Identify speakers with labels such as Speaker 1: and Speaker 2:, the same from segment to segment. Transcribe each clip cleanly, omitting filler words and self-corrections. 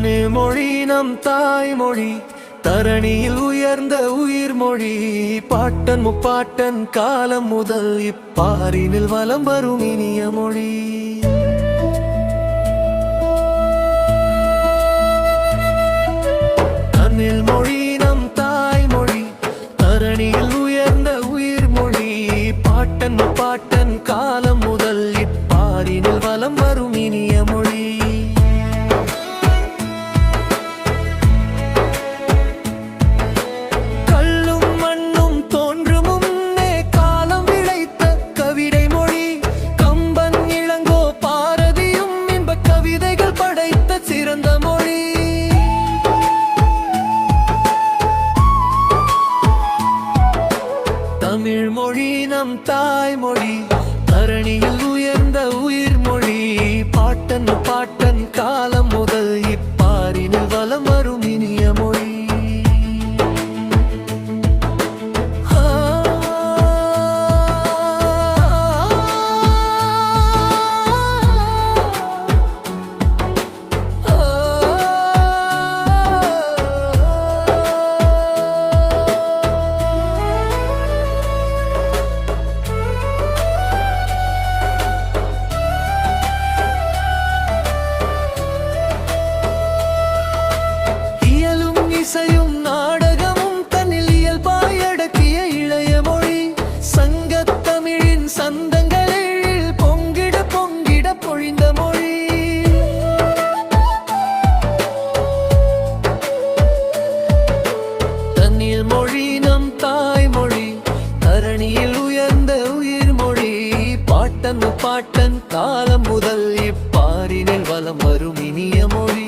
Speaker 1: தமிழ் மொழி நம் தாய்மொழி, தரணியில் உயர்ந்த உயிர்மொழி. பாட்டன் முப்பாட்டன் காலம் முதல் இப்பாரினில் வலம் வரும் இனிய மொழி. தமிழ் மொழி நம் தாய்மொழி, தரணியில் உயர்ந்த உயிர்மொழி. பாட்டன் முப்பாட்டன் காலம் முதல் இப்பாரினில் வலம் வரும் இனிய மொழி. தமிழ் மொழி நம் தாய்மொழி, தரணியில் உயர்ந்த உயிர்மொழி. பாட்டன் பாட்டன் காலம் முதல் இப்பாரினில் வலம் வரும் இனிய மொழி. இசையும் நாடகமும் தன்னில் இயல்பாய் அடக்கிய இளைய மொழி. சங்கத்தமிழின் சந்தங்களில் பொங்கிட பொங்கிட பொழிந்த மொழி. தன்னில் மொழி நம் தாய்மொழி, தரணியில் உயர்ந்த உயிர்மொழி. பாட்டன் பாட்டன் காலம் முதல் இப்பாரினில் வலம் வரும் இனிய மொழி.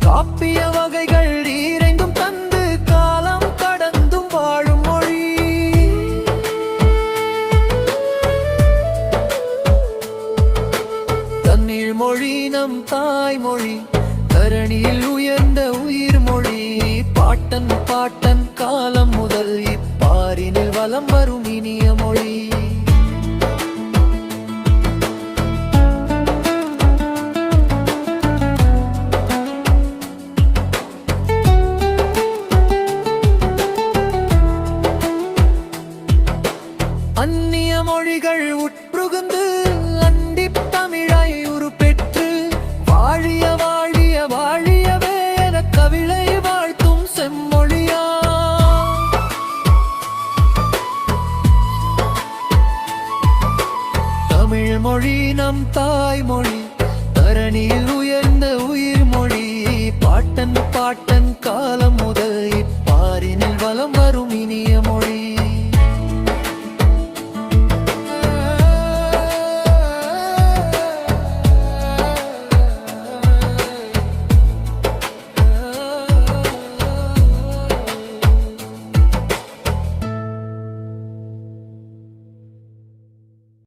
Speaker 1: காப்பிய வகைகள் ஈரைந்தும் தந்து காலம் கடந்தும் வாழும் மொழி. தமிழ் மொழி நம் தாய்மொழி, தரணியில் உயர்ந்த உயிர்மொழி. பாட்டன் பாட்டன் காலம் முதல் இப்பாரினில் வலம் வரும் இனிய மொழி. அந்நிய மொழிகள் உட்புகுந்து அண்டிப் தமிழாய் உருப்பெற்று வாழிய வாழிய வாழியவே என கவிழை வாழ்த்தும் செம்மொழியா. தமிழ் மொழி நம் தாய்மொழி, தரணியில் உயர்ந்த உயிர்மொழி. பாட்டன் பாட்டன் கால